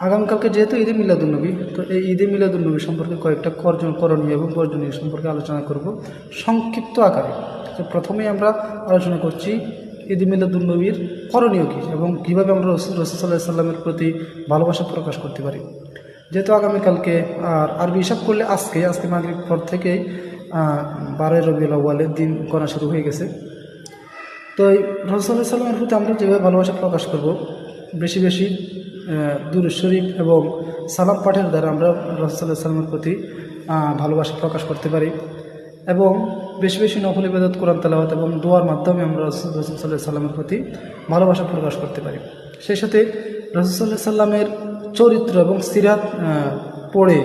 আগামীকালকে যেহেতু ঈদে মিলাদুন্নবী, তো এই ঈদে মিলাদুন্নবী সম্পর্কে কয়েকটা করণীয় এবং বর্জনীয় সম্পর্কে আলোচনা করব সংক্ষিপ্ত আকারে। তো প্রথমেই আমরা আলোচনা করছি ঈদে মিলাদুন্নবীর করণীয় কী এবং কীভাবে আমরা রাসূল সাল্লাল্লাহু আলাইহি সাল্লামের প্রতি ভালোবাসা প্রকাশ করতে পারি। যেহেতু আগামীকালকে আর আরবি হিসাব করলে আজকে মাগরিব পর থেকেই 12 রবিউল আউয়ালের দিন গণা শুরু হয়ে গেছে। তো এই রাসূল সাল্লাল্লাহু আলাইহি সাল্লামের প্রতি আমরা যেভাবে ভালোবাসা প্রকাশ করব, বেশি বেশি দুরূদ শরীফ এবং সালাম পাঠের দ্বারা আমরা রাসূল সাল্লাল্লাহু আলাইহি সাল্লামের প্রতি ভালোবাসা প্রকাশ করতে পারি এবং বেশি বেশি নফল ইবাদত, কোরআন তেলাওয়াত এবং দোয়ার মাধ্যমে আমরা রাসূল সাল্লাল্লাহু আলাইহি সাল্লামের প্রতি ভালোবাসা প্রকাশ করতে পারি। সেই সাথে রাসূল সাল্লাল্লাহু আলাইহি সাল্লামের চরিত্র এবং সিরাত পড়ে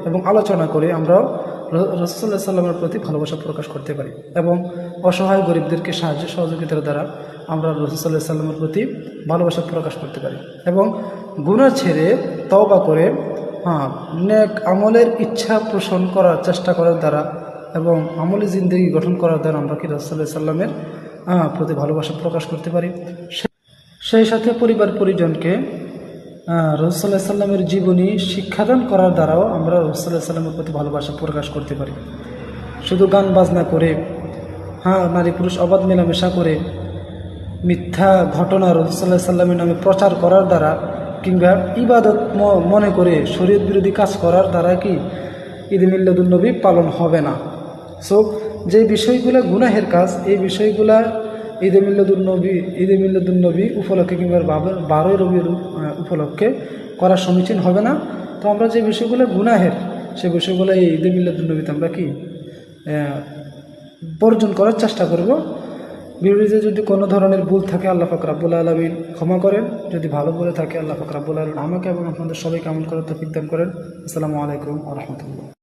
এবং আলোচনা করে আমরাও রাসূল সাল্লাল্লাহু আলাইহি সাল্লামের প্রতি ভালোবাসা প্রকাশ করতে পারি এবং অসহায় গরিবদেরকে সাহায্য সহযোগিতার দ্বারা আমরা রাসূল সাল্লাল্লাহু আলাইহি সাল্লামের প্রতি ভালোবাসা প্রকাশ করতে পারি এবং গুনাহ ছেড়ে তওবা করে নেক আমলের ইচ্ছা পোষণ করার চেষ্টা করার দ্বারা এবং আমলি জিন্দেগি গঠন করার দ্বারা আমরা কি রাসূল সাল্লাল্লাহু আলাইহি সাল্লামের প্রতি ভালোবাসা প্রকাশ করতে পারি। সেই সাথে পরিবার পরিজনকে রাসূল সাল্লাল্লাহু আলাইহি সাল্লামের জীবনী শিক্ষাদান করার দ্বারাও আমরা রাসূল সাল্লাল্লাহু আলাইহি সাল্লামের প্রতি ভালোবাসা প্রকাশ করতে পারি। শুধু গান বাজনা করে, নারী পুরুষ অবাধ মেলামেশা করে, মিথ্যা ঘটনা রাসূল সাল্লাল্লাহু আলাইহি সাল্লামের নামে প্রচার করার দ্বারা কিংবা ইবাদত মনে করে শরীয়ত বিরোধী কাজ করার দ্বারা কি ঈদে মিলাদুন্নবী পালন হবে না। সো যে বিষয়গুলো গুনাহের কাজ, এই বিষয়গুলা ঈদে মিলাদুন্নবী উপলক্ষে কিংবা 12 রবিউল উপলক্ষে করা সমীচীন হবে না। তো আমরা যে বিষয়গুলো গুনাহের, সে বিষয়গুলো এই ঈদে মিলাদুন্নবীতে আমরা কি বর্জন করার চেষ্টা করব। ভিডিওতে যদি কোনো ধরনের ভুল থাকে আল্লাহ পাক রব্বুল আলামিন ক্ষমা করেন, যদি ভালো বলে থাকে আল্লাহ পাক রব্বুল আলামিন আমাকে এবং আপনাদের সবাইকে আমল করার তৌফিক দান করেন। আসসালামু আলাইকুম ওয়া রাহমাতুল্লাহ।